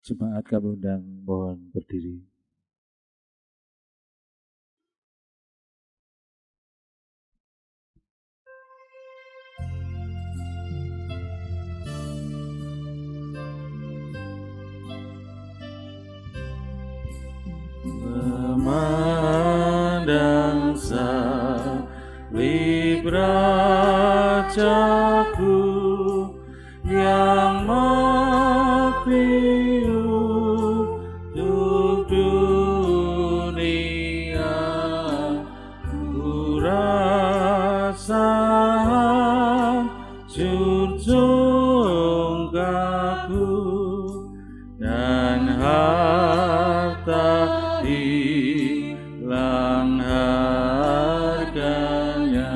Jemaat kami undang mohon berdiri. Memandang salib Rajaku yang mati untuk dunia, ku rasa hancur sungkaku dan harta hilang harganya.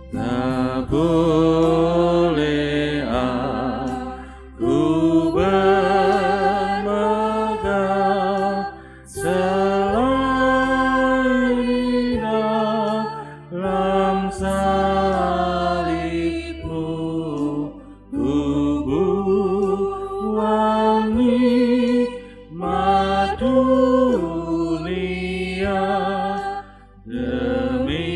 Tak boleh aku bermegah selain dalam salibmu, tubuh wangi dunia demi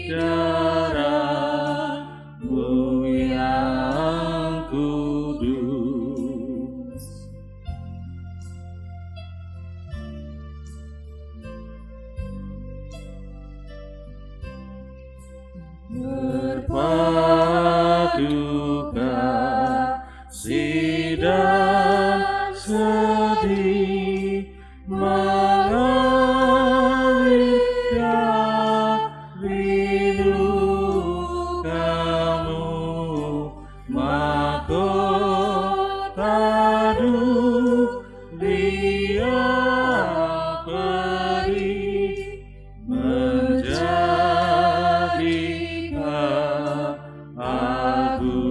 darahmu yang kudus. Berpadu kasih dan sedih mengalir dari lukamu, mahkota dia beri menjadi keagunganmu.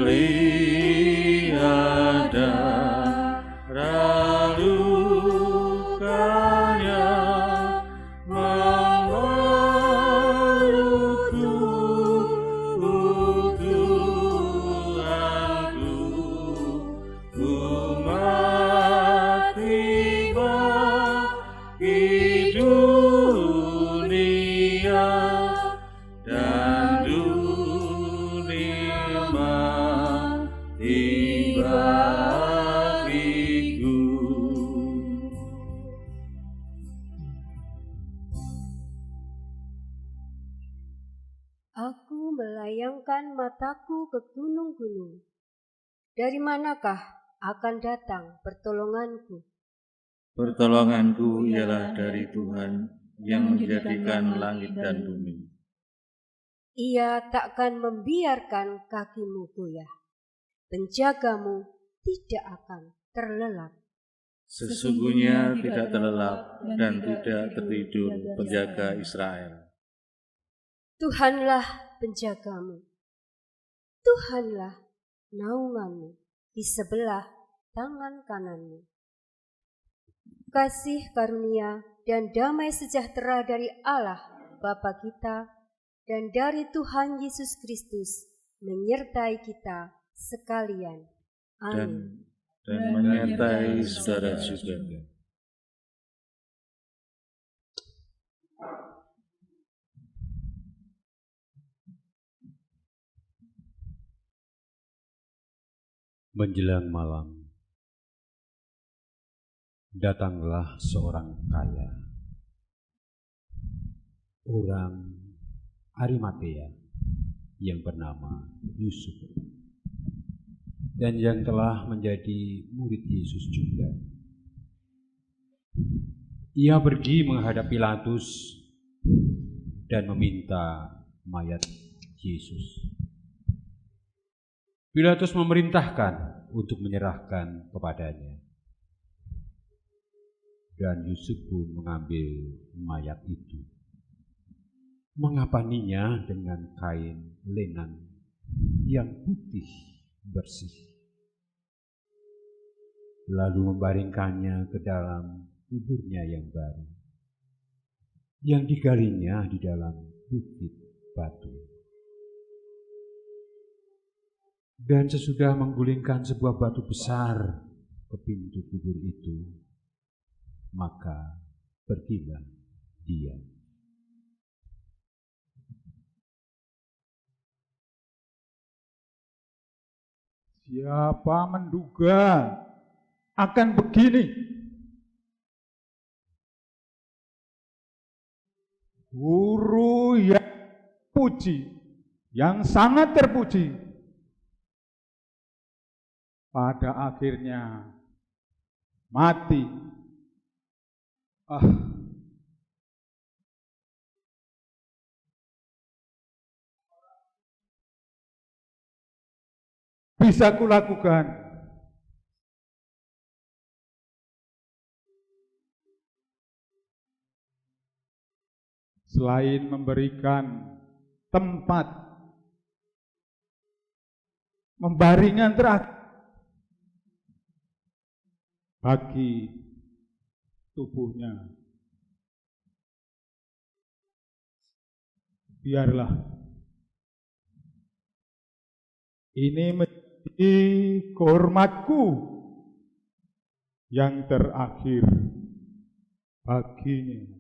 Melihat darah lukanya memeluk tubuh Tuhanku, ku mati bagi dunia dan dunia mati bagiku. Aku melayangkan mataku ke gunung-gunung. Dari manakah akan datang pertolonganku? Pertolonganku ialah dari Tuhan yang menjadikan langit dan bumi. Ia takkan membiarkan kakimu goyah. Penjagamu tidak akan terlelap. Sesungguhnya tidak terlelap dan tidak tertidur penjaga Israel. Tuhanlah penjagamu. Tuhanlah naunganmu di sebelah tangan kananmu. Kasih karunia dan damai sejahtera dari Allah Bapa kita dan dari Tuhan Yesus Kristus menyertai kita sekalian. Amin. Dan menyertai saudara juga. Menjelang malam, datanglah seorang kaya, orang Arimatea yang bernama Yusuf, dan yang telah menjadi murid Yesus juga. Ia pergi menghadap Pilatus dan meminta mayat Yesus. Pilatus memerintahkan untuk menyerahkan kepadanya. Dan Yusuf pun mengambil mayat itu. mengapaninya dengan kain lenan yang putih bersih, lalu membaringkannya ke dalam kuburnya yang baru, yang digalinya di dalam bukit batu. Dan sesudah menggulingkan sebuah batu besar ke pintu kubur itu, maka pergilah dia. Siapa menduga akan begini? Guru yang puji, yang sangat terpuji, pada akhirnya mati. Bisa kulakukan selain memberikan tempat membaringan terakhir bagi tubuhnya. Biarlah ini menjadi kehormatku yang terakhir baginya.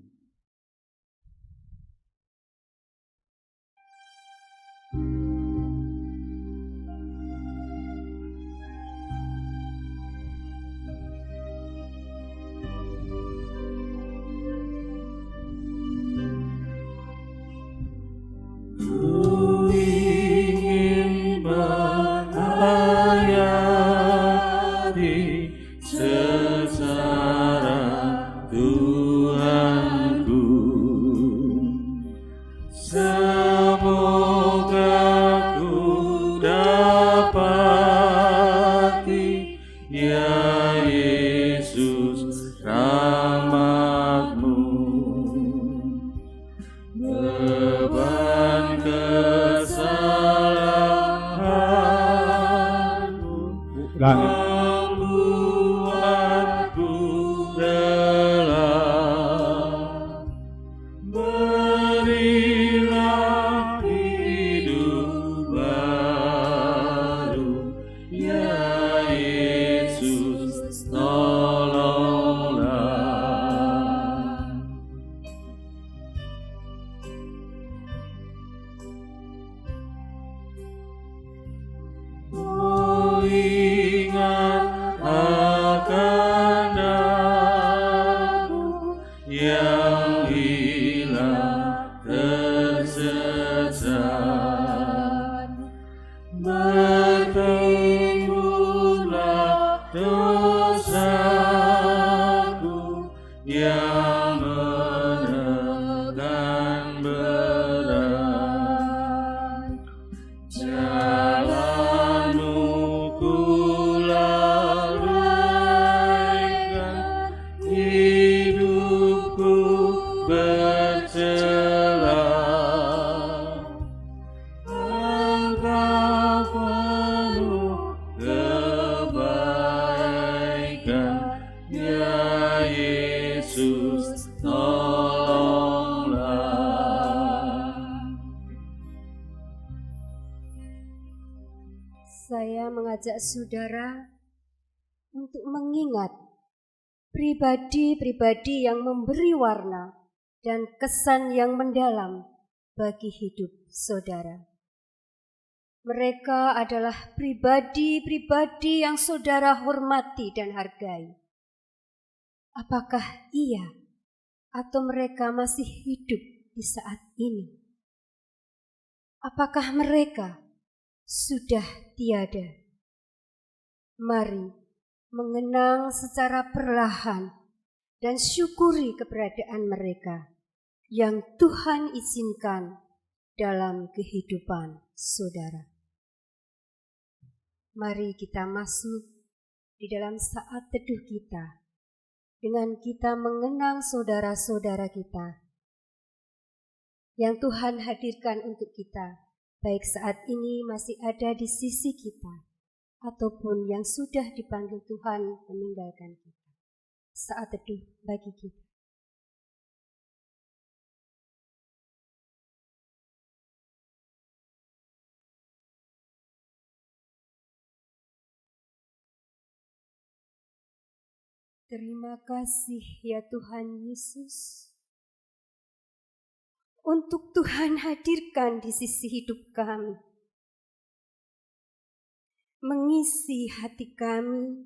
Ku ingin menghayati secara Tuhanku, semoga ku dapati ya Yesus rahmat-Mu. Beban kesalahanmu membuatku rela. Berilah hidup baru, ya Yesus, tolonglah. Oh, ingat akan aku yang hilang tersesat. Bertimbunlah dosaku yang menekan berat. Jalan-Mu ku lalaikan, hidupku bercelah. Engkau penuh kebaikan, ya Yesus, tolonglah. Saya mengajak saudara untuk mengingat pribadi-pribadi yang memberi warna dan kesan yang mendalam bagi hidup saudara. Mereka adalah pribadi-pribadi yang saudara hormati dan hargai. Apakah ia atau mereka masih hidup di saat ini? Apakah mereka sudah tiada? Mari mengenang secara perlahan dan syukuri keberadaan mereka yang Tuhan izinkan dalam kehidupan saudara. Mari kita masuk di dalam saat teduh kita dengan kita mengenang saudara-saudara kita yang Tuhan hadirkan untuk kita, baik saat ini masih ada di sisi kita, ataupun yang sudah dipanggil Tuhan meninggalkan kita. Saat teduh bagi kita. Terima kasih ya Tuhan Yesus, untuk Tuhan hadirkan di sisi hidup kami, mengisi hati kami,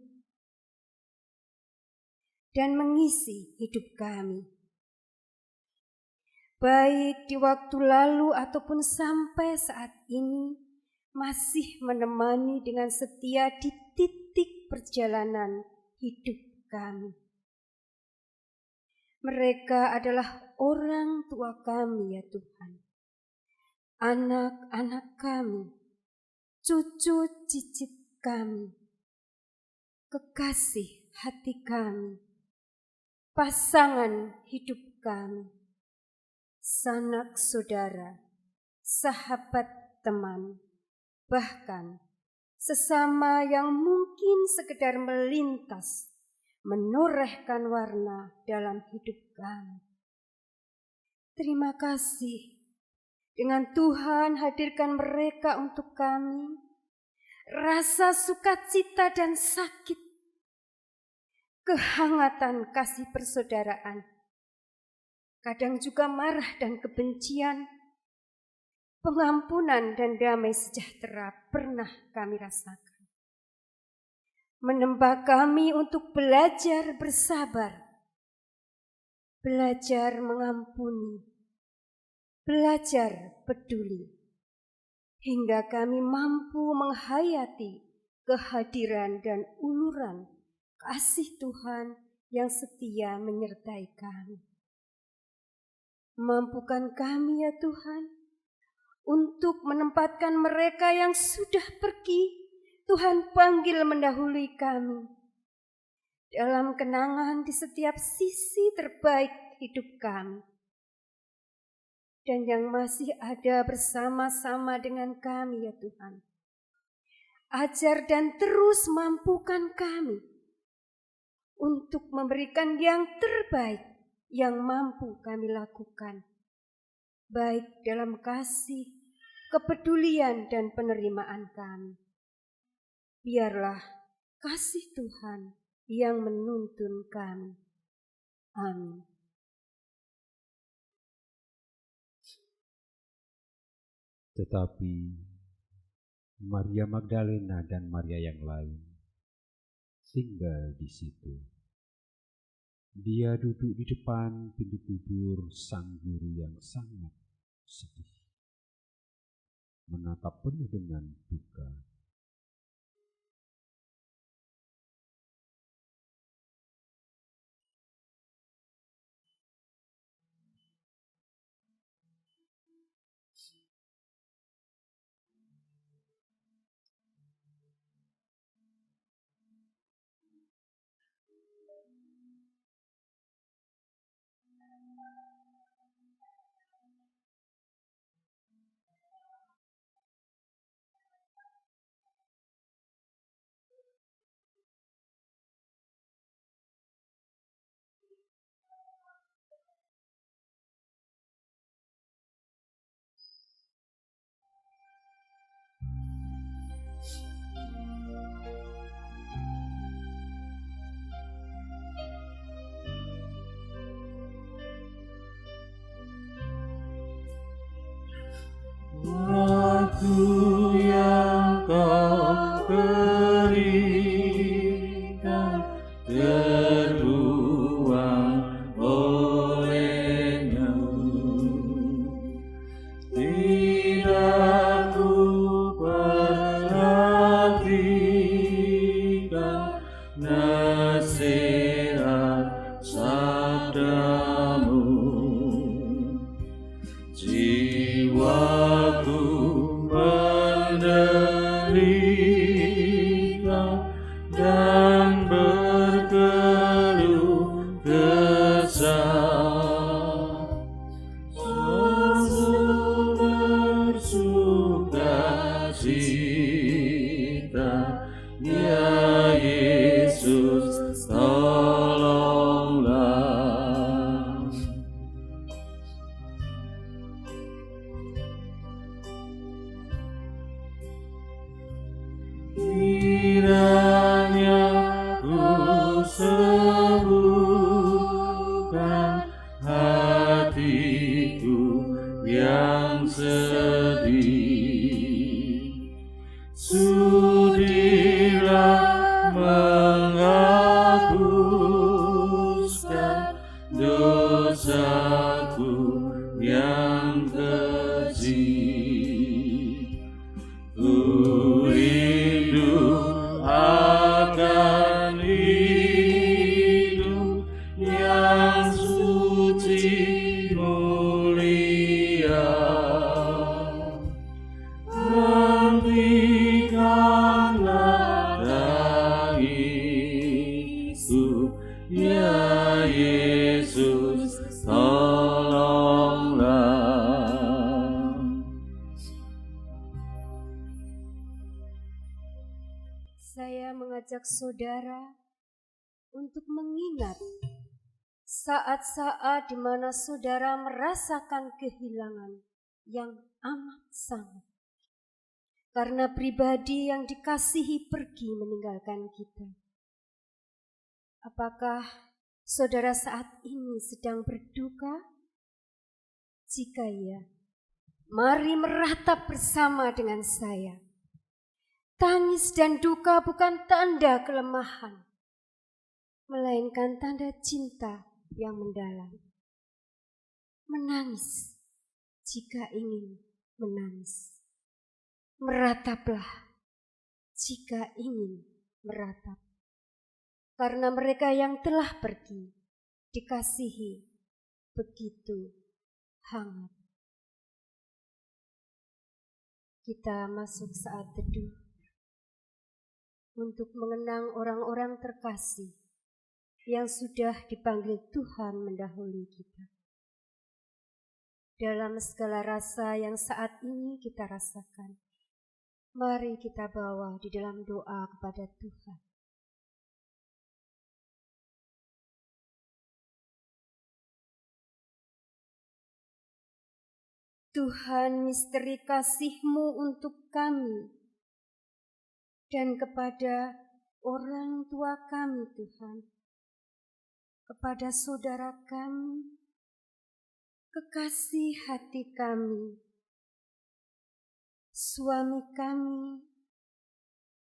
dan mengisi hidup kami. Baik di waktu lalu ataupun sampai saat ini, masih menemani dengan setia di titik perjalanan hidup kami. Mereka adalah orang tua kami ya Tuhan, anak-anak kami, cucu cicit kami, kekasih hati kami, pasangan hidup kami, sanak saudara, sahabat teman, bahkan sesama yang mungkin sekedar melintas, menorehkan warna dalam hidup kami. Terima kasih, dengan Tuhan hadirkan mereka untuk kami, rasa sukacita dan sakit, kehangatan kasih persaudaraan, kadang juga marah dan kebencian, pengampunan dan damai sejahtera pernah kami rasakan. Menempa kami untuk belajar bersabar, belajar mengampuni, belajar peduli, hingga kami mampu menghayati kehadiran dan uluran kasih Tuhan yang setia menyertai kami. Mampukan kami ya Tuhan, untuk menempatkan mereka yang sudah pergi, Tuhan panggil mendahului kami dalam kenangan di setiap sisi terbaik hidup kami. Dan yang masih ada bersama-sama dengan kami ya Tuhan, ajar dan terus mampukan kami untuk memberikan yang terbaik yang mampu kami lakukan, baik dalam kasih, kepedulian dan penerimaan kami. Biarlah kasih Tuhan yang menuntun kami. Amin. Tetapi Maria Magdalena dan Maria yang lain tinggal di situ. Dia duduk di depan pintu kubur sang guru yang sangat sedih, menatap penuh dengan duka. dosaku yang keji. Ku rindu akan hidup yang suci mulia. Hentikanlah tangisku, ya Yesus, tolonglah. Saya mengajak saudara untuk mengingat saat-saat di mana saudara merasakan kehilangan yang amat sangat. Karena pribadi yang dikasihi pergi meninggalkan kita. Apakah saudara saat ini sedang berduka? Jika iya, mari meratap bersama dengan saya. Tangis dan duka bukan tanda kelemahan, melainkan tanda cinta yang mendalam. Menangis jika ingin menangis. Merataplah jika ingin meratap. Karena mereka yang telah pergi dikasihi begitu hangat. Kita masuk saat teduh untuk mengenang orang-orang terkasih yang sudah dipanggil Tuhan mendahului kita. Dalam segala rasa yang saat ini kita rasakan, mari kita bawa di dalam doa kepada Tuhan. Tuhan, misteri kasih-Mu untuk kami dan kepada orang tua kami, Tuhan, kepada saudara kami, kekasih hati kami, suami kami,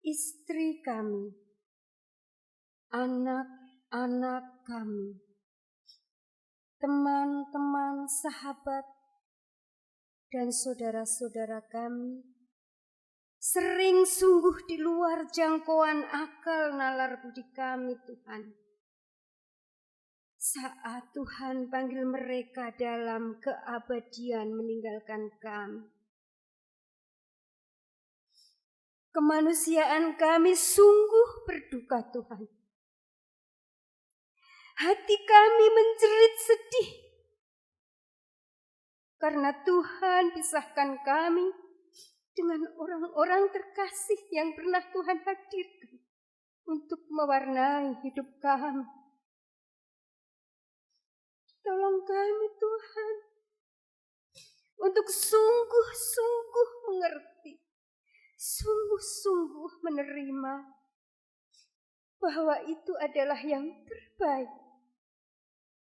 istri kami, anak-anak kami, teman-teman, sahabat, dan saudara-saudara kami, sering sungguh di luar jangkauan akal nalar budi kami, Tuhan. Saat Tuhan panggil mereka dalam keabadian meninggalkan kami. Kemanusiaan kami sungguh berduka, Tuhan. Hati kami menjerit sedih karena Tuhan pisahkan kami dengan orang-orang terkasih yang pernah Tuhan hadirkan untuk mewarnai hidup kami. Tolong kami, Tuhan, untuk sungguh-sungguh mengerti, sungguh-sungguh menerima bahwa itu adalah yang terbaik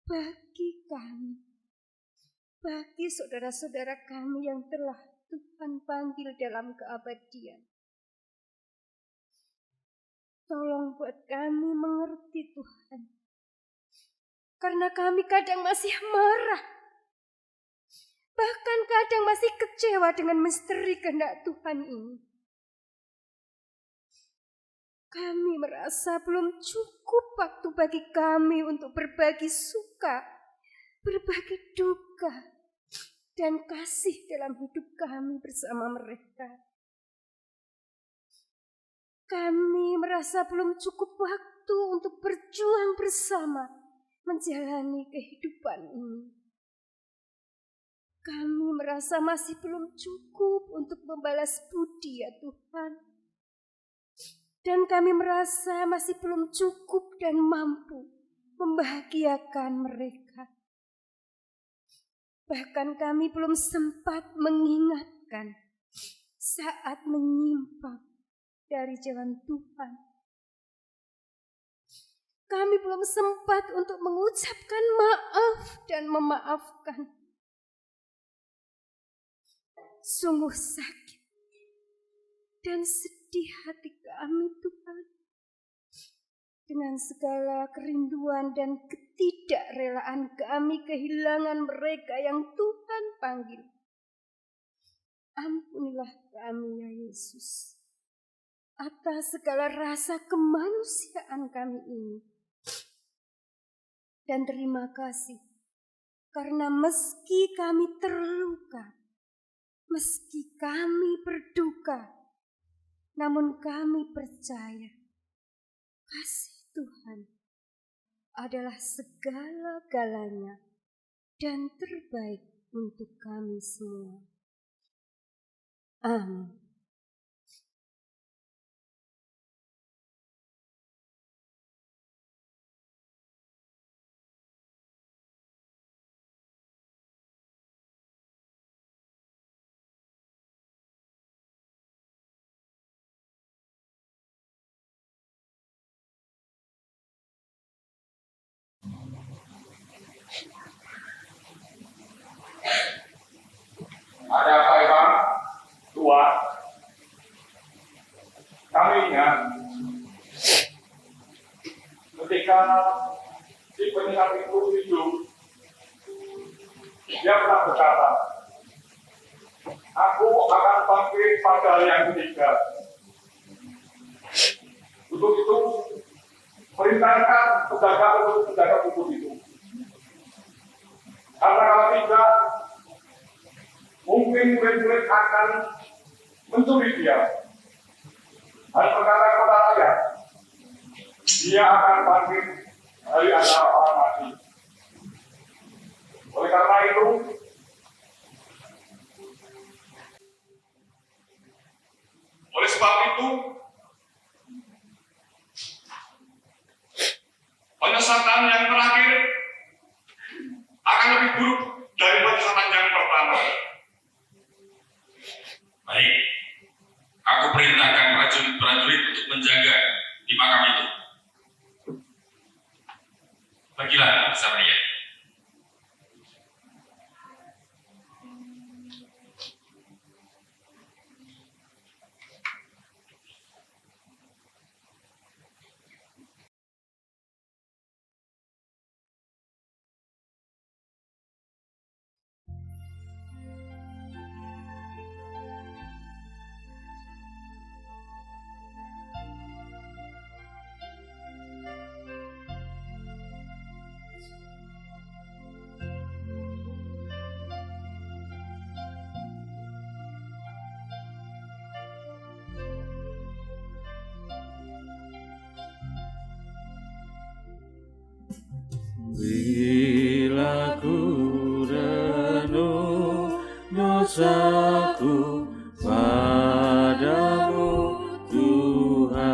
bagi kami, bagi saudara-saudara kami yang telah Tuhan panggil dalam keabadian. Tolong buat kami mengerti, Tuhan. Karena kami kadang masih marah. Bahkan kadang masih kecewa dengan misteri kehendak Tuhan ini. Kami merasa belum cukup waktu bagi kami untuk berbagi suka, berbagi duka, dan kasih dalam hidup kami bersama mereka. Kami merasa belum cukup waktu untuk berjuang bersama menjalani kehidupan ini. Kami merasa masih belum cukup untuk membalas budi, ya Tuhan. Dan kami merasa masih belum cukup dan mampu membahagiakan mereka. Bahkan kami belum sempat mengingatkan saat menyimpang dari jalan Tuhan. Kami belum sempat untuk mengucapkan maaf dan memaafkan. Sungguh sakit dan sedih hati kami, Tuhan. dengan segala kerinduan dan ketidakrelaan kami kehilangan mereka yang Tuhan panggil. Ampunilah kami ya Yesus atas segala rasa kemanusiaan kami ini. Dan terima kasih karena meski kami terluka, meski kami berduka, namun kami percaya kasih Tuhan adalah segala-galanya dan terbaik untuk kami semua. Amin. Ada apa Bang? Tua. Kami ingat ketika si penyekat itu hidup, dia pernah berkata, aku akan bangkit pada hari yang ketiga. Untuk itu, perintahkan penjaga untuk menjaga kubur itu. Karena kalau tidak, mungkin murid-murid akan mencuri dia. Dan berkata kepada saya, dia akan bangkit dari antara orang mati. Oleh karena itu, oleh sebab itu, penyesatan yang terakhir akan lebih buruk dari penyesatan yang pertama. Baik, aku perintahkan prajurit untuk menjaga di makam itu. Pergilah bersama dia. Bila ku renung dosaku padamu Tuhan,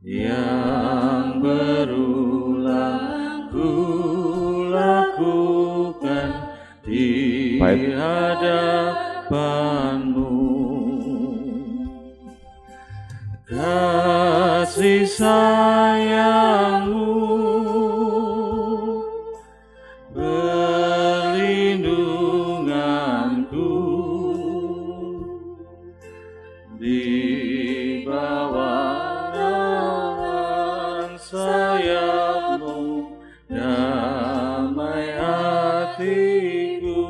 yang berulang ku lakukan di hadapanmu. Kasih sayangmu perlindunganku di bawah naungan sayapmu, damai hatiku.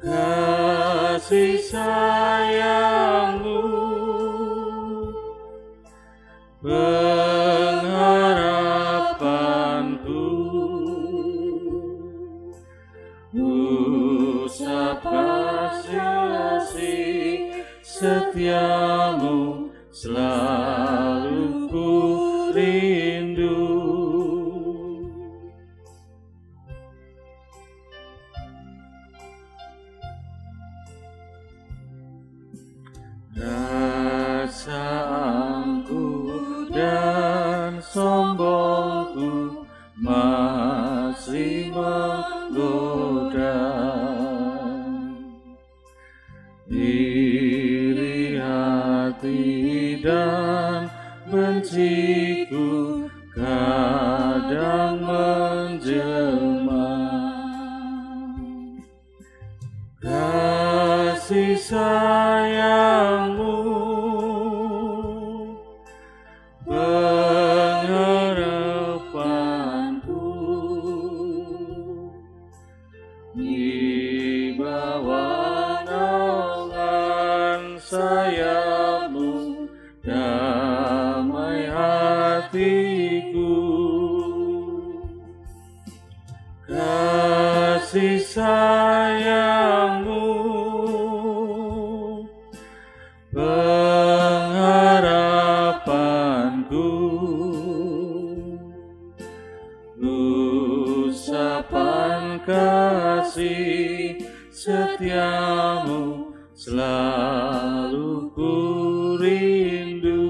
Kasih sayangmu pengharapanku, usap kasih setiamu selalu ku rindu. Rasa angkuh dan sombongku masih menggoda, iri hati dan benciku kadang menjelma. Kasih sayangmu pengharapanku di bawah naungan sayapmu, damai hatiku. Kasih sayangmu pengharapanku, usapan kasih setiamu selalu ku rindu.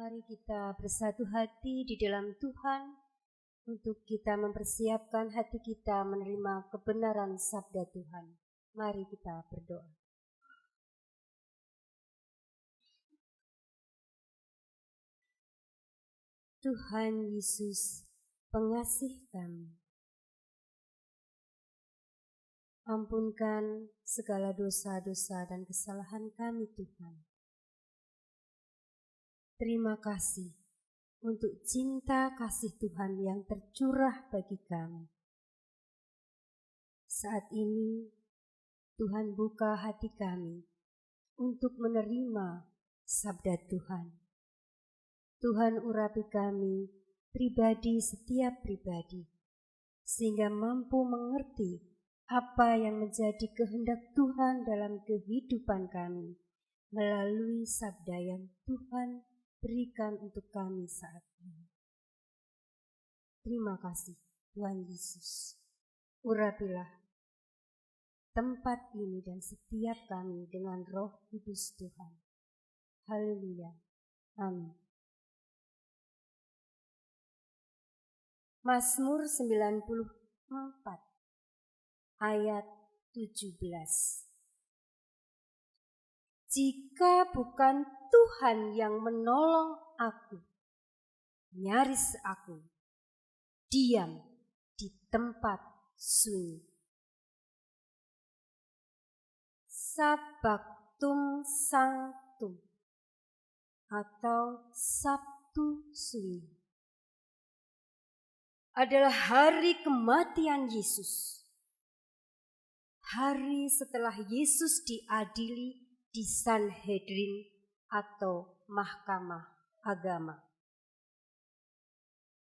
Mari kita bersatu hati di dalam Tuhan untuk kita mempersiapkan hati kita menerima kebenaran sabda Tuhan. Mari kita berdoa. Tuhan Yesus, pengasih kami, ampunkan segala dosa-dosa dan kesalahan kami Tuhan. Terima kasih untuk cinta kasih Tuhan yang tercurah bagi kami. Saat ini Tuhan buka hati kami untuk menerima sabda Tuhan. Tuhan urapi kami pribadi setiap pribadi, sehingga mampu mengerti apa yang menjadi kehendak Tuhan dalam kehidupan kami melalui sabda yang Tuhan berikan untuk kami saat ini. Terima kasih Tuhan Yesus. Urapilah tempat ini dan setiap kami dengan Roh Kudus Tuhan. Haleluya. Amin. Mazmur 94 ayat 17. Jika bukan Tuhan yang menolong aku, nyaris aku diam di tempat sunyi. Sabaktum Sanctum atau Sabtu Sunyi adalah hari kematian Yesus. Hari setelah Yesus diadili di Sanhedrin atau mahkamah agama.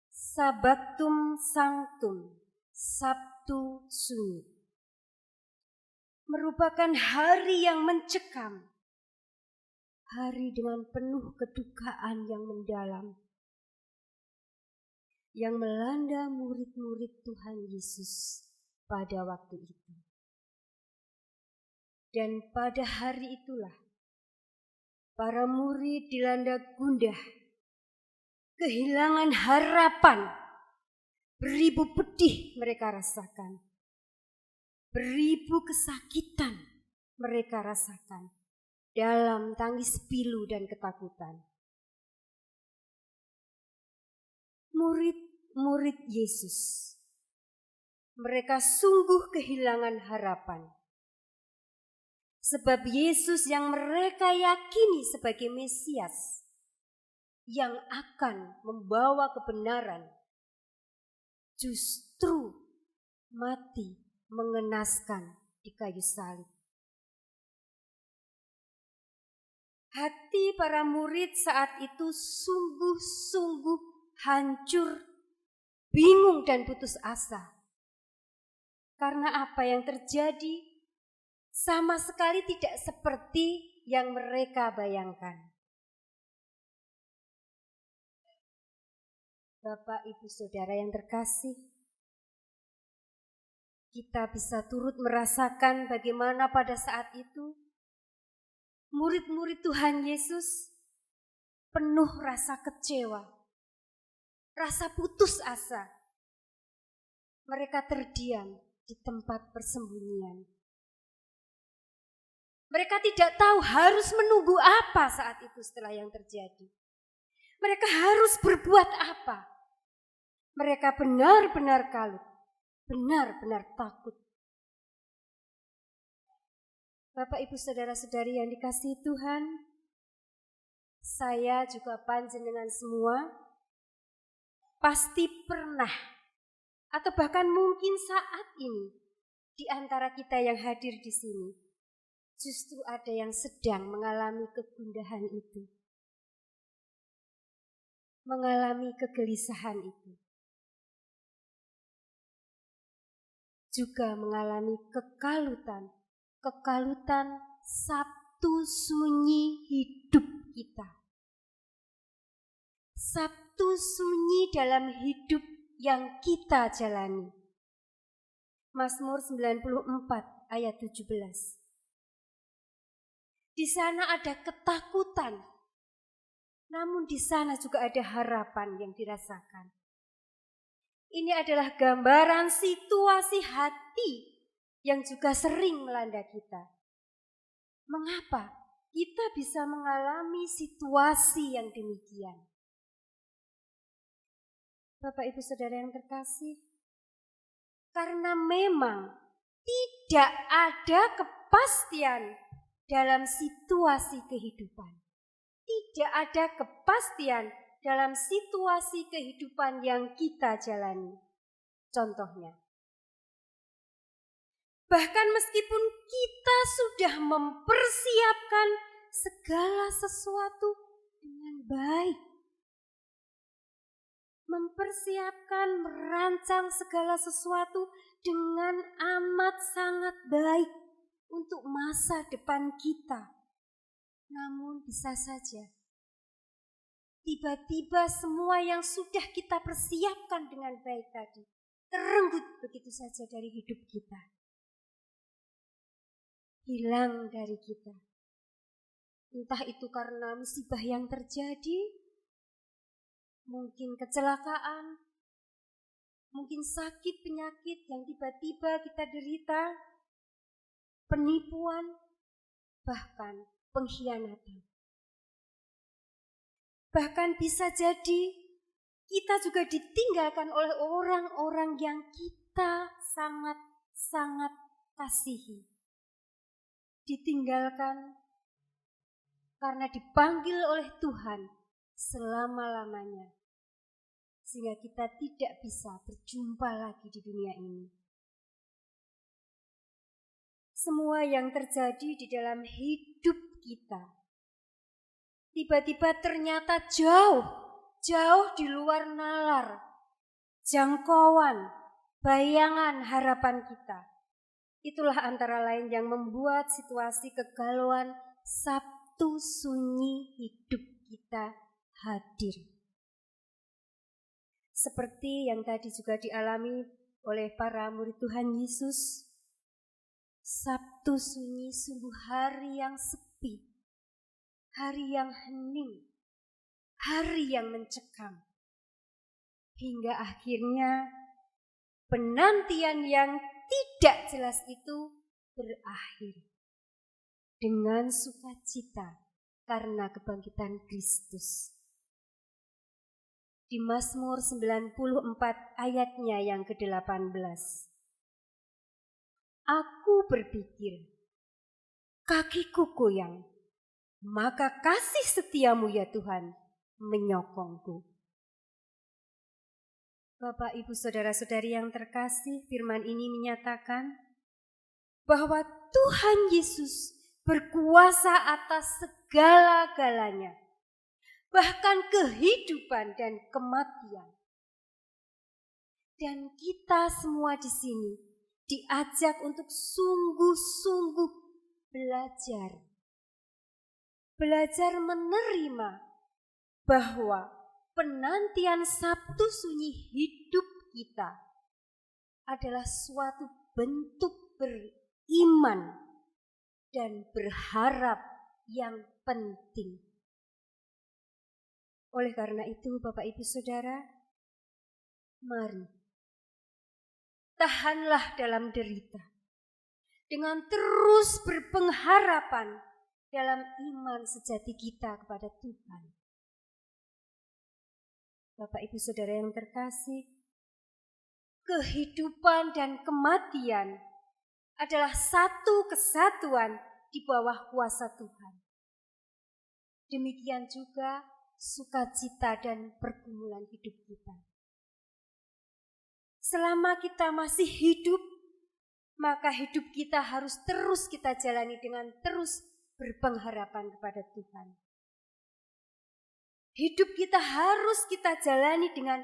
Sabaktum Sanctum, Sabtu Sunyi, merupakan hari yang mencekam, hari dengan penuh kedukaan yang mendalam, yang melanda murid-murid Tuhan Yesus pada waktu itu. Dan pada hari itulah para murid dilanda gundah, kehilangan harapan, beribu pedih mereka rasakan, beribu kesakitan mereka rasakan dalam tangis pilu dan ketakutan. Murid-murid Yesus, mereka sungguh kehilangan harapan. Sebab Yesus yang mereka yakini sebagai Mesias yang akan membawa kebenaran justru mati mengenaskan di kayu salib. Hati para murid saat itu sungguh-sungguh hancur, bingung dan putus asa. Karena apa yang terjadi sama sekali tidak seperti yang mereka bayangkan. Bapak, Ibu, Saudara yang terkasih, kita bisa turut merasakan bagaimana pada saat itu murid-murid Tuhan Yesus penuh rasa kecewa, rasa putus asa. Mereka terdiam di tempat persembunyian. Mereka tidak tahu harus menunggu apa saat itu setelah yang terjadi. Mereka harus berbuat apa. Mereka benar-benar kalut, benar-benar takut. Bapak, Ibu, Saudara-saudari yang dikasihi Tuhan, saya juga panjenengan semua pasti pernah atau bahkan mungkin saat ini di antara kita yang hadir di sini justru ada yang sedang mengalami kegundahan itu, mengalami kegelisahan itu, juga mengalami kekalutan Sabtu sunyi hidup kita. Sabtu sunyi dalam hidup yang kita jalani. Mazmur 94 ayat 17. Di sana ada ketakutan, namun di sana juga ada harapan yang dirasakan. Ini adalah gambaran situasi hati yang juga sering melanda kita. Mengapa kita bisa mengalami situasi yang demikian? Bapak Ibu Saudara yang terkasih, karena memang tidak ada kepastian dalam situasi kehidupan. Tidak ada kepastian dalam situasi kehidupan yang kita jalani. Contohnya, bahkan meskipun kita sudah mempersiapkan segala sesuatu dengan baik, mempersiapkan, merancang segala sesuatu dengan amat sangat baik untuk masa depan kita. Namun bisa saja tiba-tiba semua yang sudah kita persiapkan dengan baik tadi terenggut begitu saja dari hidup kita. Hilang dari kita. Entah itu karena musibah yang terjadi, mungkin kecelakaan, mungkin sakit penyakit yang tiba-tiba kita derita, penipuan, bahkan pengkhianatan. Bahkan bisa jadi kita juga ditinggalkan oleh orang-orang yang kita sangat-sangat kasihi. Ditinggalkan karena dipanggil oleh Tuhan selama-lamanya, sehingga kita tidak bisa berjumpa lagi di dunia ini. Semua yang terjadi di dalam hidup kita tiba-tiba ternyata jauh di luar nalar, jangkauan, bayangan harapan kita. Itulah antara lain yang membuat situasi kegalauan Sabtu sunyi hidup kita hadir. Seperti yang tadi juga dialami oleh para murid Tuhan Yesus, Sabtu sunyi sungguh hari yang sepi, hari yang hening, hari yang mencekam. Hingga akhirnya penantian yang tidak jelas itu berakhir dengan sukacita karena kebangkitan Kristus. Di Mazmur 94 ayatnya yang ke-18. Aku berpikir, kakiku goyang, maka kasih setiamu ya Tuhan menyokongku. Bapak, Ibu, Saudara-saudari yang terkasih, firman ini menyatakan bahwa Tuhan Yesus berkuasa atas segala-galanya, bahkan kehidupan dan kematian. Dan kita semua di sini diajak untuk sungguh-sungguh belajar menerima bahwa penantian Sabtu sunyi hidup kita adalah suatu bentuk beriman dan berharap yang penting. Oleh karena itu, Bapak Ibu Saudara, mari tahanlah dalam derita dengan terus berpengharapan dalam iman sejati kita kepada Tuhan. Bapak Ibu Saudara yang terkasih, kehidupan dan kematian adalah satu kesatuan di bawah kuasa Tuhan. Demikian juga sukacita dan pergumulan hidup kita. Selama kita masih hidup, maka hidup kita harus terus kita jalani dengan terus berpengharapan kepada Tuhan. Hidup kita harus kita jalani dengan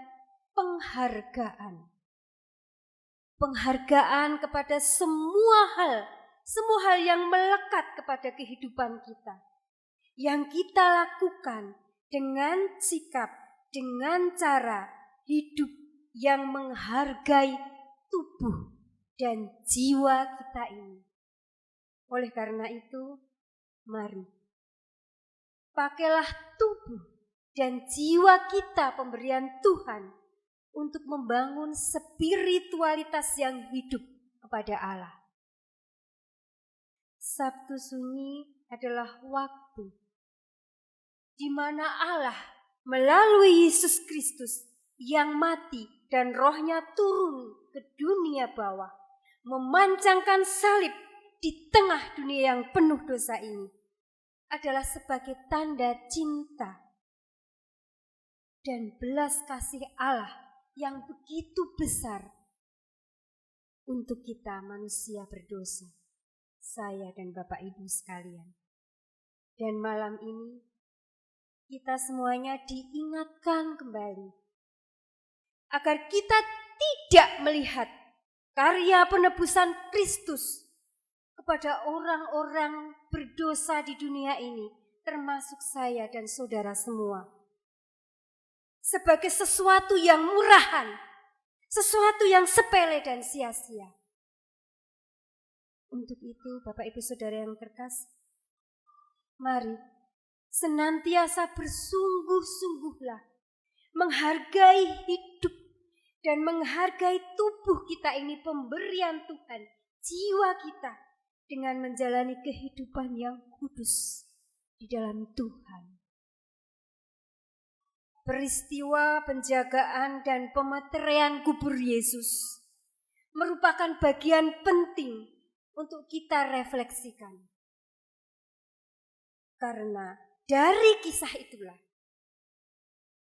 penghargaan. Penghargaan kepada semua hal yang melekat kepada kehidupan kita. Yang kita lakukan dengan sikap, dengan cara hidup yang menghargai tubuh dan jiwa kita ini. Oleh karena itu, mari pakailah tubuh dan jiwa kita pemberian Tuhan untuk membangun spiritualitas yang hidup kepada Allah. Sabtu Sunyi adalah waktu di mana Allah melalui Yesus Kristus yang mati dan rohnya turun ke dunia bawah, memancangkan salib di tengah dunia yang penuh dosa ini, adalah sebagai tanda cinta dan belas kasih Allah yang begitu besar untuk kita manusia berdosa, saya dan Bapak Ibu sekalian. Dan malam ini kita semuanya diingatkan kembali agar kita tidak melihat karya penebusan Kristus kepada orang-orang berdosa di dunia ini, termasuk saya dan saudara semua, sebagai sesuatu yang murahan, sesuatu yang sepele dan sia-sia. Untuk itu, Bapak Ibu Saudara yang terkasih, mari senantiasa bersungguh-sungguhlah menghargai hidup dan menghargai tubuh kita ini, pemberian Tuhan, jiwa kita, dengan menjalani kehidupan yang kudus di dalam Tuhan. Peristiwa penjagaan dan pemeteraian kubur Yesus merupakan bagian penting untuk kita refleksikan. Karena dari kisah itulah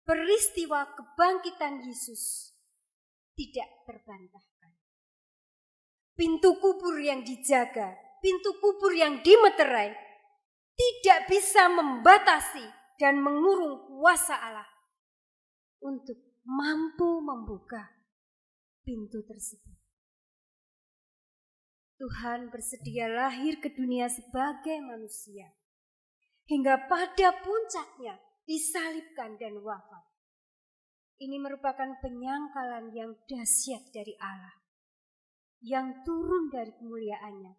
peristiwa kebangkitan Yesus tidak terbantahkan. Pintu kubur yang dijaga, pintu kubur yang dimeterai tidak bisa membatasi dan mengurung kuasa Allah untuk mampu membuka pintu tersebut. Tuhan bersedia lahir ke dunia sebagai manusia, hingga pada puncaknya disalibkan dan wafat. Ini merupakan penyangkalan yang dahsyat dari Allah, yang turun dari kemuliaannya,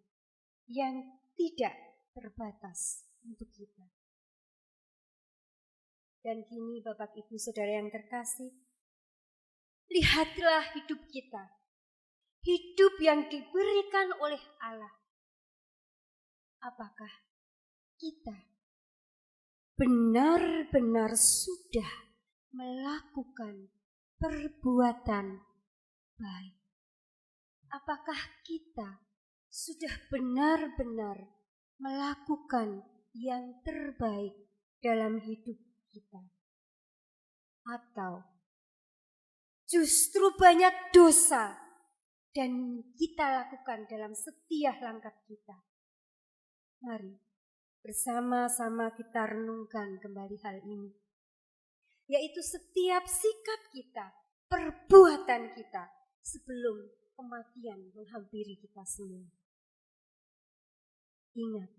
yang tidak terbatas untuk kita. Dan kini Bapak Ibu Saudara yang terkasih, lihatlah hidup kita, hidup yang diberikan oleh Allah. Apakah kita benar-benar sudah melakukan perbuatan baik? Apakah kita sudah benar-benar melakukan yang terbaik dalam hidup kita? Atau justru banyak dosa dan kita lakukan dalam setiap langkah kita? Mari bersama-sama kita renungkan kembali hal ini, yaitu setiap sikap kita, perbuatan kita sebelum kematian menghampiri kita semua. Ingat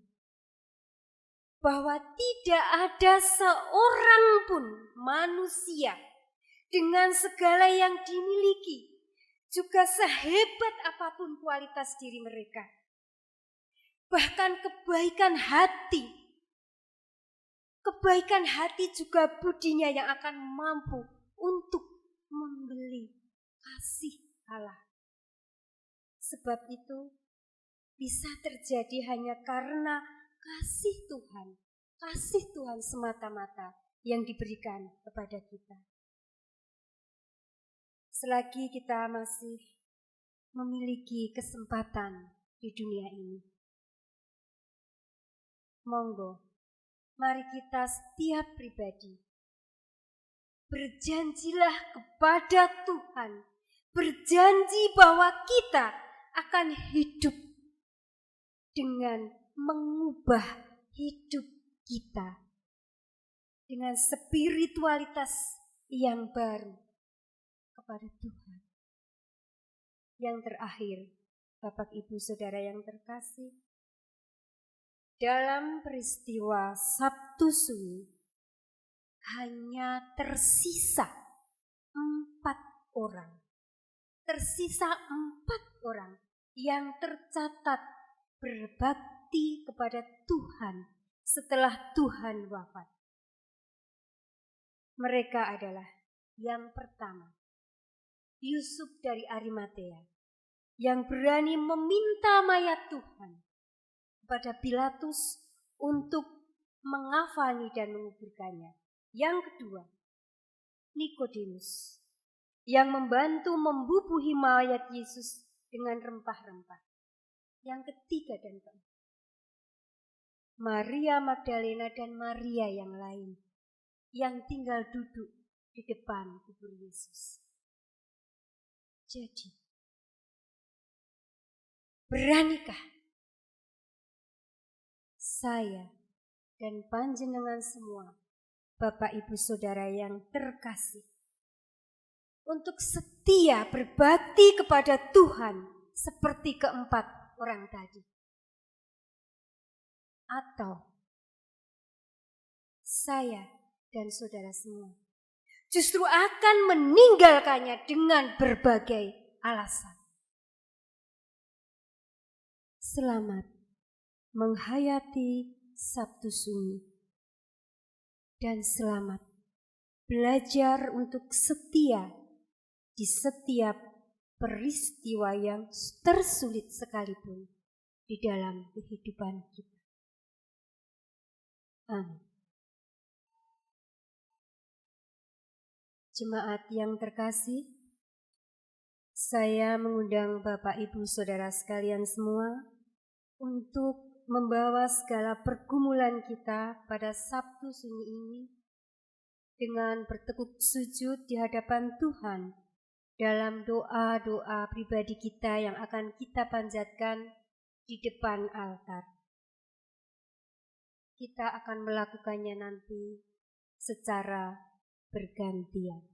bahwa tidak ada seorang pun manusia dengan segala yang dimiliki, juga sehebat apapun kualitas diri mereka, bahkan kebaikan hati juga budinya yang akan mampu untuk membeli kasih Allah. Sebab itu bisa terjadi hanya karena kasih Tuhan semata-mata yang diberikan kepada kita. Selagi kita masih memiliki kesempatan di dunia ini, monggo, mari kita setiap pribadi berjanjilah kepada Tuhan, berjanji bahwa kita akan hidup dengan mengubah hidup kita dengan spiritualitas yang baru kepada Tuhan. Yang terakhir, Bapak Ibu Saudara yang terkasih, dalam peristiwa Sabtu Sunyi hanya tersisa 4 orang. Tersisa 4 orang yang tercatat berbakti kepada Tuhan setelah Tuhan wafat. Mereka adalah yang pertama, Yusuf dari Arimatea, yang berani meminta mayat Tuhan kepada Pilatus untuk mengafani dan menguburkannya. Yang kedua, Nikodemus, yang membantu membubuhi mayat Yesus dengan rempah-rempah. Yang ketiga dan keempat, Maria Magdalena dan Maria yang lain, yang tinggal duduk di depan kubur Yesus. Jadi, beranikah saya dan panjenengan semua, Bapak Ibu Saudara yang terkasih, untuk setia berbakti kepada Tuhan seperti keempat orang tadi? Atau saya dan saudara semua justru akan meninggalkannya dengan berbagai alasan? Selamat menghayati Sabtu Sunyi dan selamat belajar untuk setia di setiap peristiwa yang tersulit sekalipun di dalam kehidupan kita. Amin. Jemaat yang terkasih, saya mengundang Bapak Ibu Saudara sekalian semua untuk membawa segala pergumulan kita pada Sabtu Sunyi ini dengan bertekuk sujud di hadapan Tuhan dalam doa-doa pribadi kita yang akan kita panjatkan di depan altar. Kita akan melakukannya nanti secara bergantian.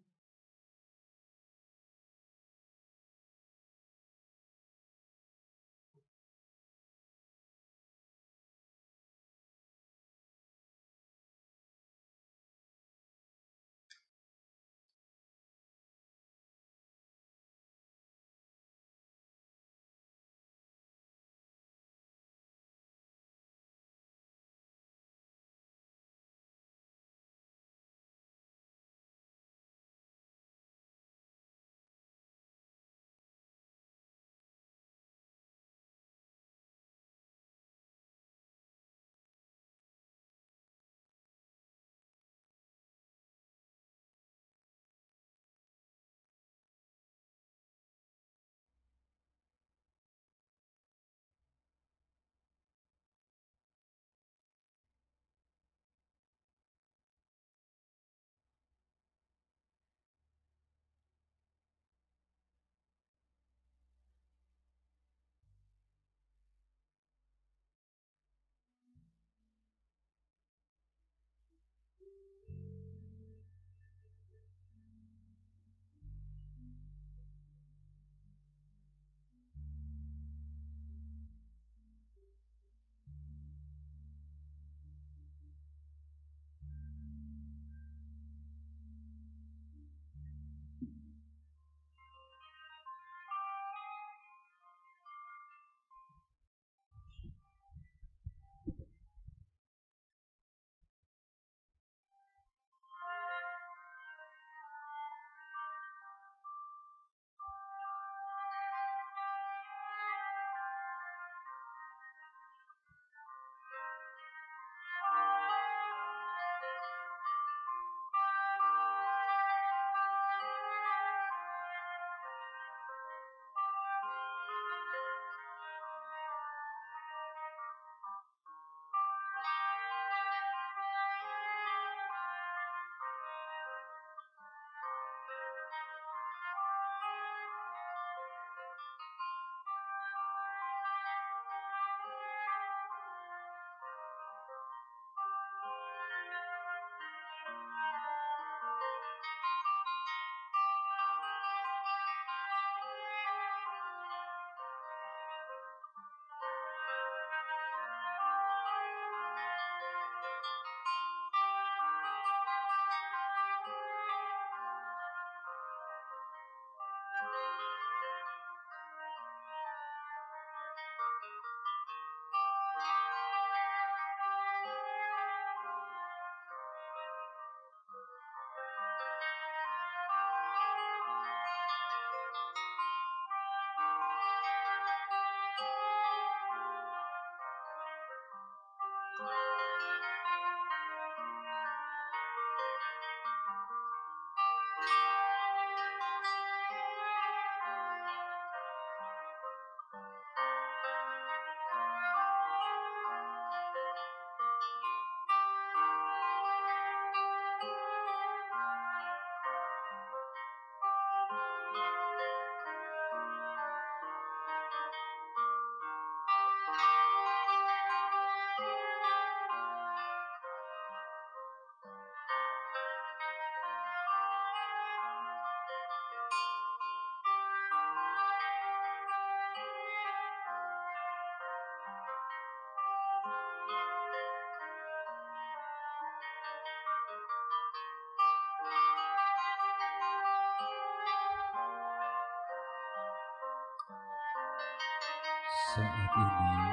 Saat ini,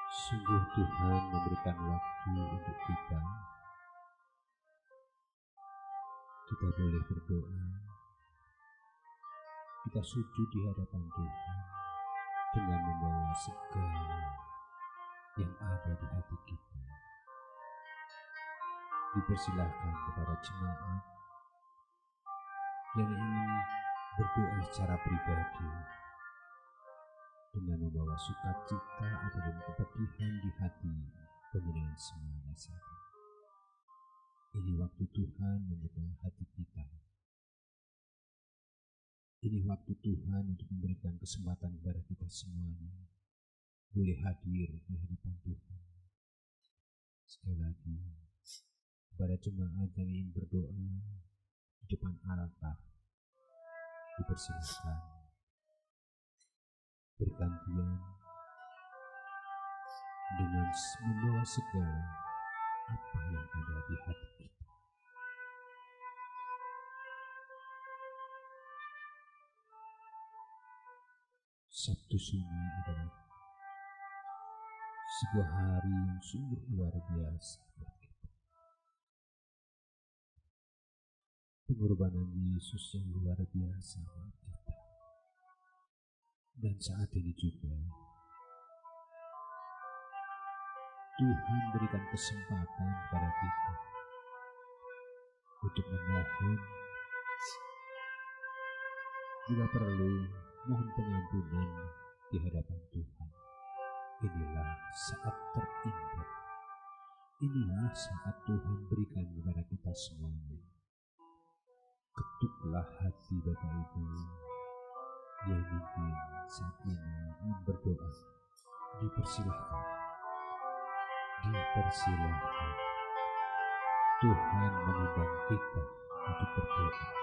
sungguh Tuhan memberikan waktu untuk kita. Kita boleh berdoa, kita sujud di hadapan Tuhan dengan membawa segala yang ada di hati kita. Dipersilahkan kepada jemaat yang ingin berdoa secara pribadi dengan membawa sukacita ataupun kepedihan di hati penyerahan semuanya saja. Ini waktu Tuhan membuka hati kita. Ini waktu Tuhan untuk memberikan kesempatan kepada kita semuanya boleh hadir di hadapan Tuhan. Sekali lagi, kepada jemaat yang ingin berdoa di depan altar, dipersilakan bergantian dengan membawa segala apa yang ada di hati kita. Sabtu Sunyi adalah sebuah hari yang sungguh luar biasa buat kita. Pengorbanan Yesus yang luar biasa buat kita. Dan saat ini juga Tuhan berikan kesempatan kepada kita untuk memohon, bila perlu mohon pengampunan di hadapan Tuhan. Inilah saat terindah. Inilah saat Tuhan berikan kepada kita semuanya. Ketuklah hati Bapak Ibu yang mungkin saat ini ingin berdoa. Dipersilahkan. Dipersilahkan. Tuhan mengundang kita untuk berdoa.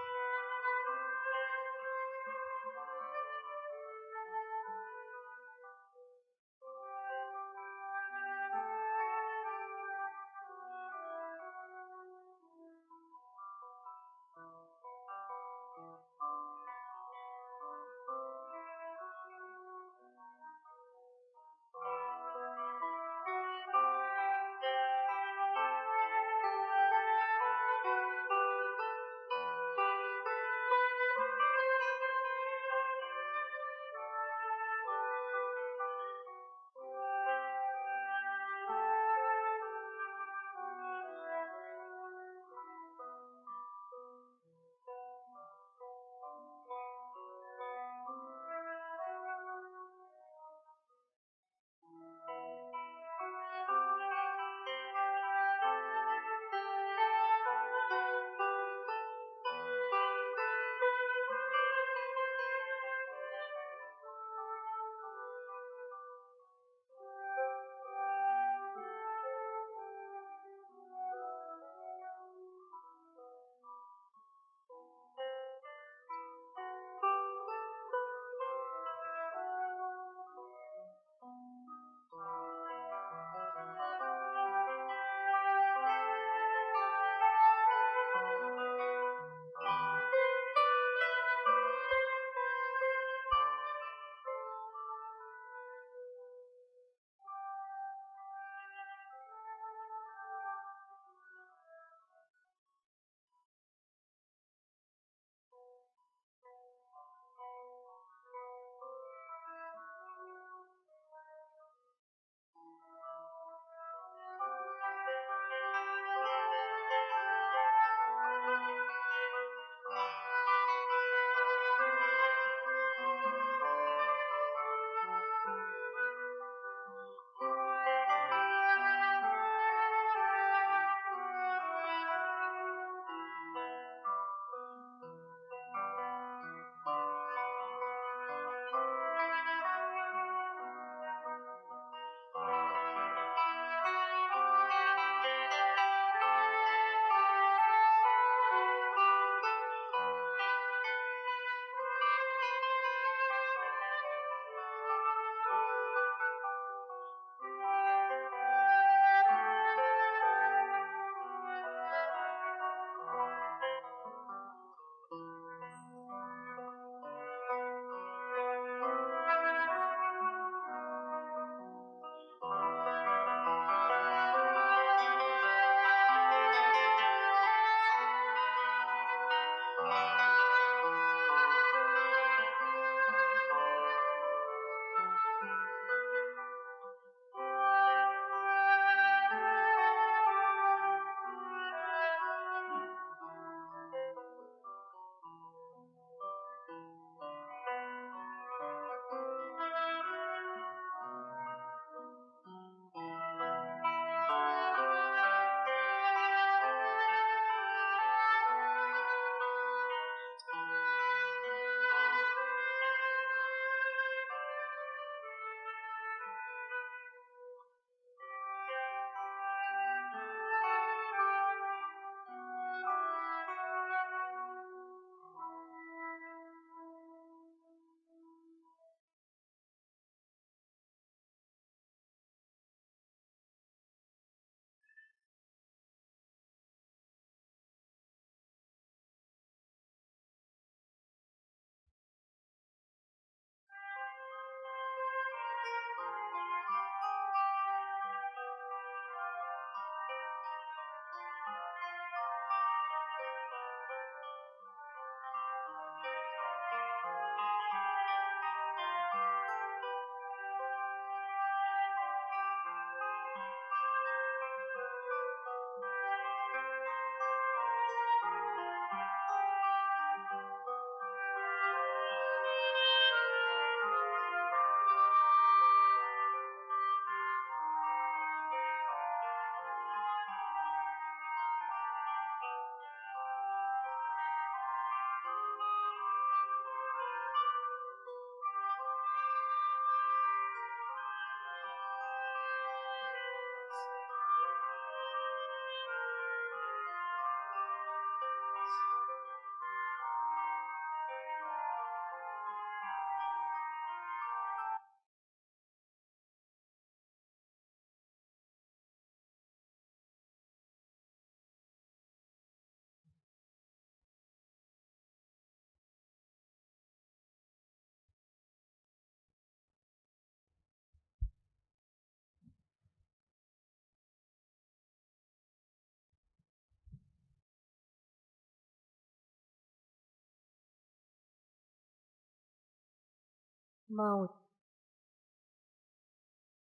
maut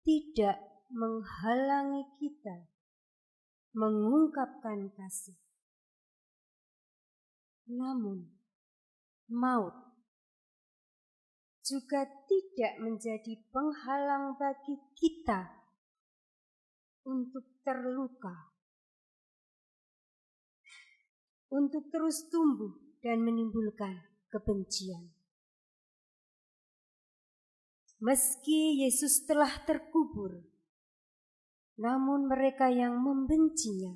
tidak menghalangi kita mengungkapkan kasih. Namun, maut juga tidak menjadi penghalang bagi kita untuk terluka, untuk terus tumbuh dan menimbulkan kebencian. Meski Yesus telah terkubur, namun mereka yang membencinya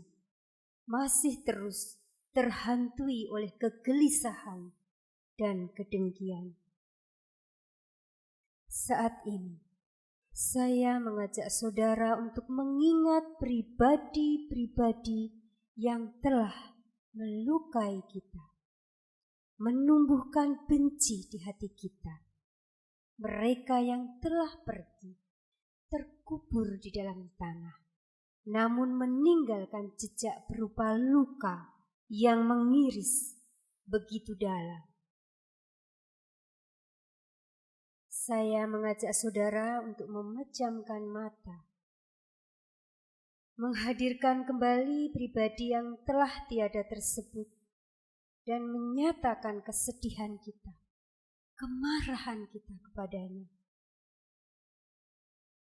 masih terus terhantui oleh kegelisahan dan kedengkian. Saat ini, saya mengajak saudara untuk mengingat pribadi-pribadi yang telah melukai kita, menumbuhkan benci di hati kita. Mereka yang telah pergi, terkubur di dalam tanah, namun meninggalkan jejak berupa luka yang mengiris begitu dalam. Saya mengajak saudara untuk memejamkan mata, menghadirkan kembali pribadi yang telah tiada tersebut, dan menyatakan kesedihan kita, kemarahan kita kepadanya.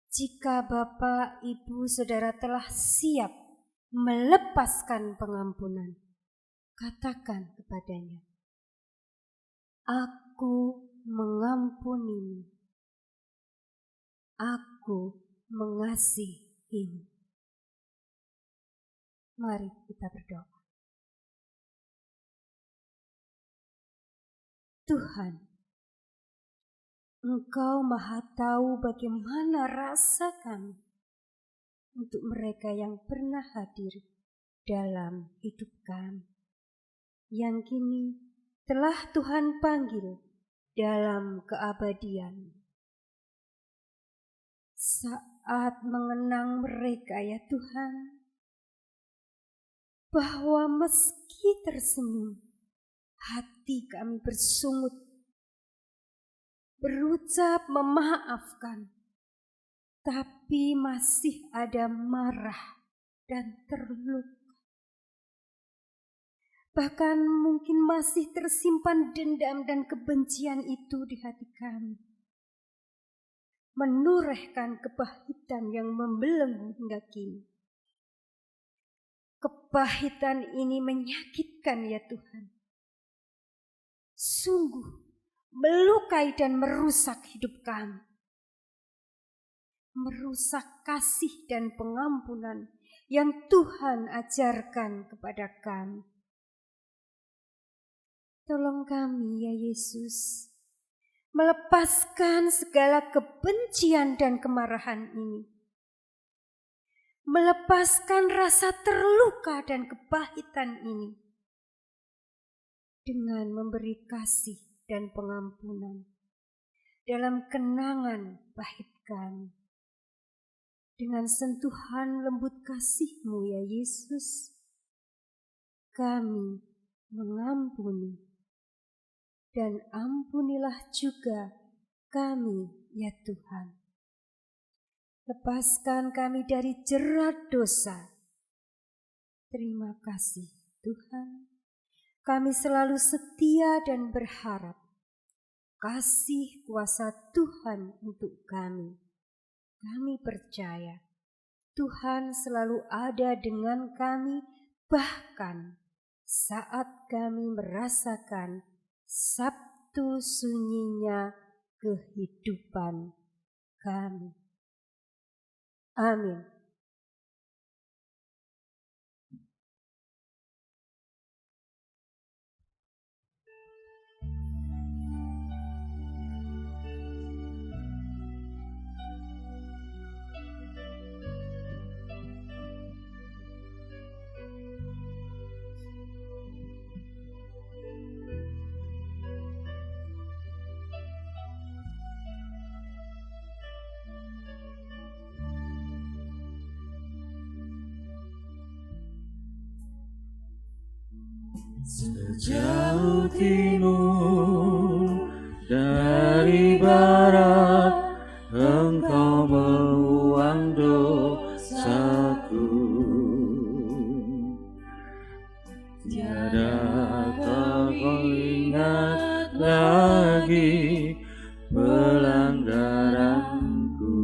Jika Bapak, Ibu, Saudara telah siap melepaskan pengampunan, katakan kepadanya, "Aku mengampunimu, aku mengasihimu." Mari kita berdoa. Tuhan, Engkau Maha Tahu bagaimana rasa kami untuk mereka yang pernah hadir dalam hidup kami, yang kini telah Tuhan panggil dalam keabadian. Saat mengenang mereka ya Tuhan, bahwa meski tersenyum, hati kami bersungut, berucap memaafkan, tapi masih ada marah dan terluka. Bahkan mungkin masih tersimpan dendam dan kebencian itu di hati kami, menorehkan kepahitan yang membelenggu hingga kini. Kepahitan ini menyakitkan ya Tuhan, sungguh melukai dan merusak hidup kami, merusak kasih dan pengampunan yang Tuhan ajarkan kepada kami. Tolong kami ya Yesus, melepaskan segala kebencian dan kemarahan ini, melepaskan rasa terluka dan kepahitan ini, dengan memberi kasih dan pengampunan dalam kenangan pahit kami. Dengan sentuhan lembut kasih-Mu ya Yesus, kami mengampuni, dan ampunilah juga kami ya Tuhan. Lepaskan kami dari jerat dosa. Terima kasih Tuhan. Kami selalu setia dan berharap kasih kuasa Tuhan untuk kami. Kami percaya Tuhan selalu ada dengan kami, bahkan saat kami merasakan Sabtu sunyinya kehidupan kami. Amin. Sejauh timur dari barat, pelanggaranku.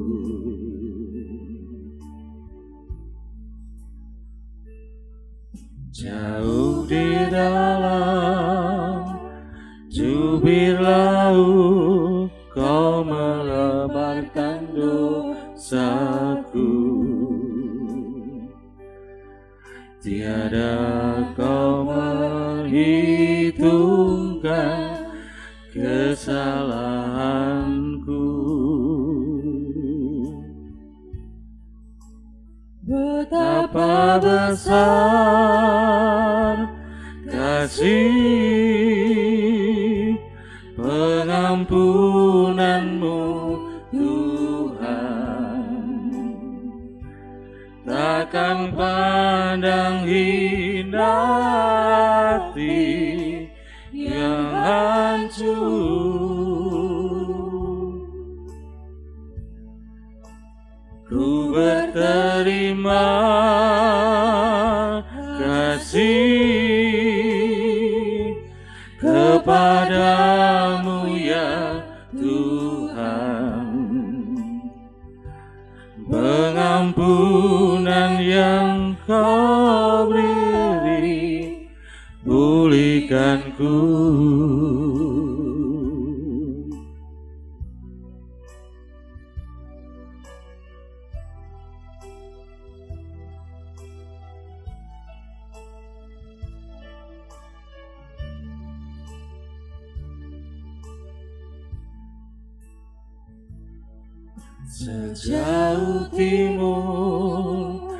Jauh di dalam jubir laut, Kau melebarkan dosaku. Tiada Kau menghitungkan kesalahanku. Betapa besar kasih pengampunan-Mu, Tuhan. Takkan pandang hina hati yang hancur. Ku berterima kasih kepadamu ya Tuhan. Pengampunan yang Kau beri, pulihkanku. Sejauh timur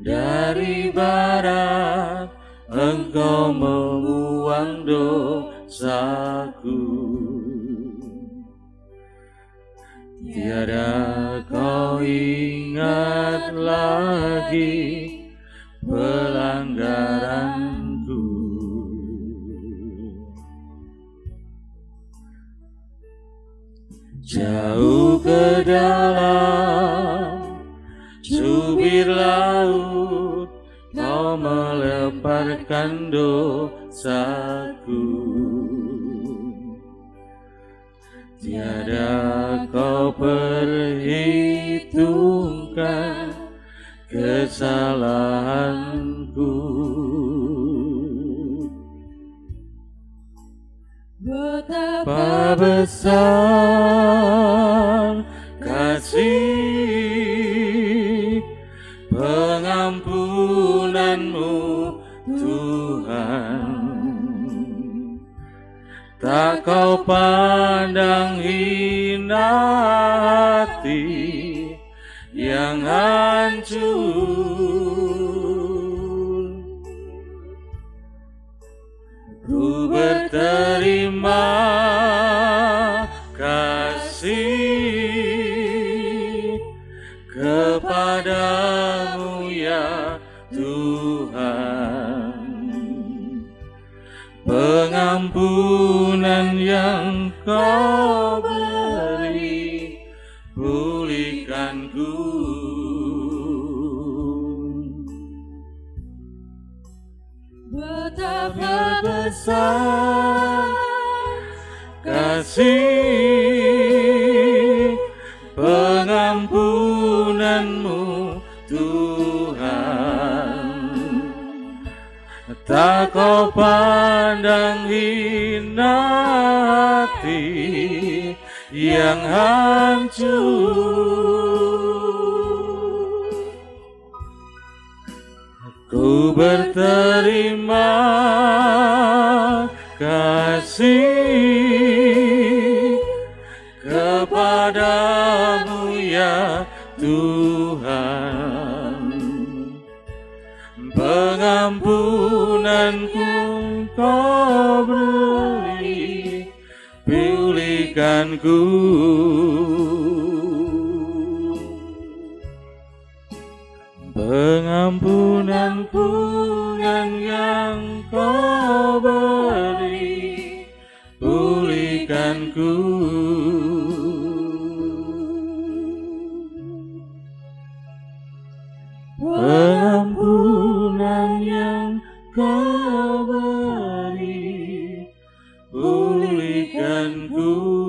dari barat, Engkau membuang dosaku. Tiada Kau ingat lagi pelanggaranku. Jauh ke dalam jubir laut, Kau meleparkan dosaku. Tiada Kau perhitungkan kesalahanku. Betapa besar kasih pengampunan-Mu, Tuhan. Tak Kau pandang hina hati yang hancur. Ku berterima kasih kepadamu ya Tuhan. Pengampunan yang Kau beri, pulihkanku. Betapa besar kasih pengampunan-Mu, Tuhan. Tak Kau pandang hina hati yang hancur. Ku berterima kasih kepadamu ya Tuhan. Pengampunanku Kau beri, pulihkanku. Pengampunan yang Kau beri, pulihkanku. Pengampunan yang Kau beri, pulihkanku.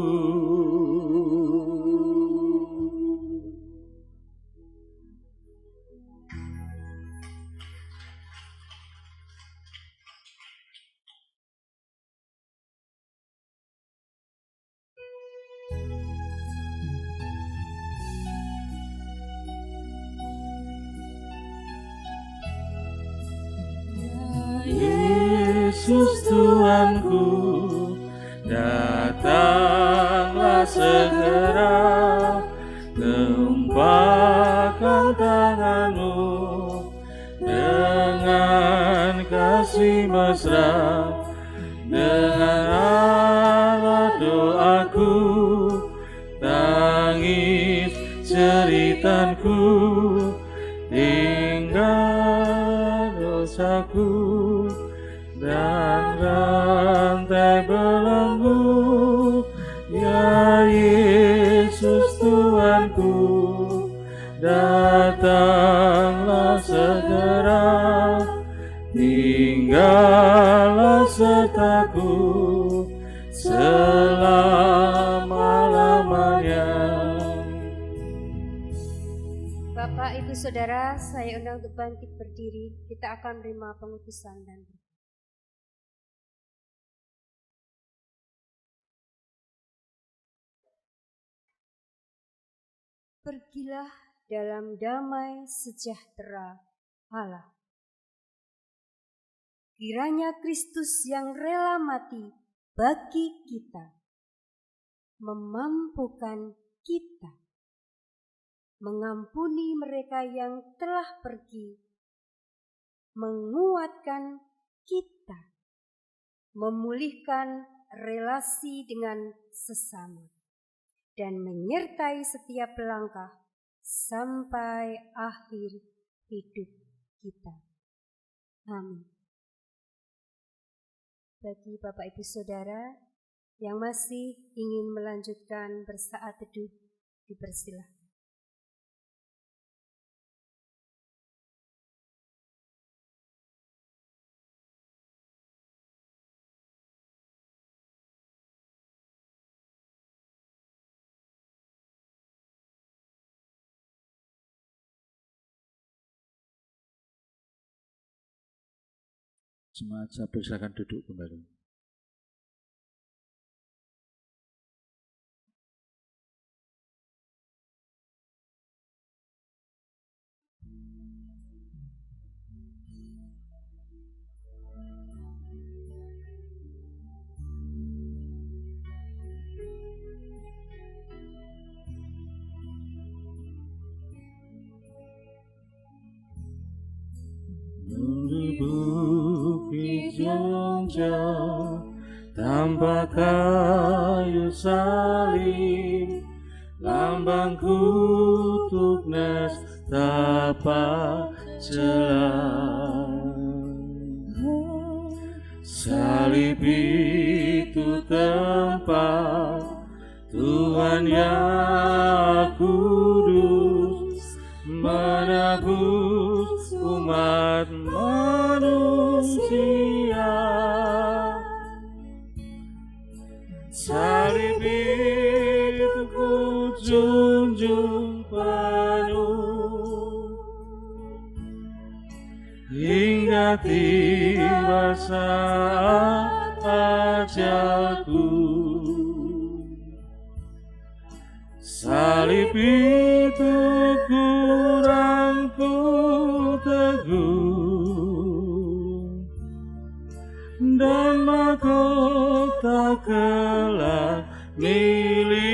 Yesus Tuhanku, datanglah segera, gempakkan tanganmu dengan kasih mesra, dengan Allah doaku, tangis jeritanku, tinggal dosaku dan rantai belenggu. Ya Yesus Tuhanku, datanglah segera, tinggallah sertaku selama-lamanya. Bapak, Ibu, Saudara, saya undang untuk bangkit berdiri. Kita akan menerima pengutusan dan pergilah dalam damai sejahtera Allah. Kiranya Kristus yang rela mati bagi kita, memampukan kita, mengampuni mereka yang telah pergi, menguatkan kita, memulihkan relasi dengan sesama, dan menyertai setiap langkah sampai akhir hidup kita. Amin. Bagi Bapak Ibu Saudara yang masih ingin melanjutkan bersaat teduh, dipersilahkan. Jemaat saya persilakan duduk kembali. Bukit yang jauh tanpa kayu salib, lambang kutuk nestapa celah. Salib itu tempat Tuhan yang kudus menebus umat manusia. Salib itu ku junjung penuh hingga tiba saat ajalku. Salib itu ku rangkul teguh dan mahkota kelak milik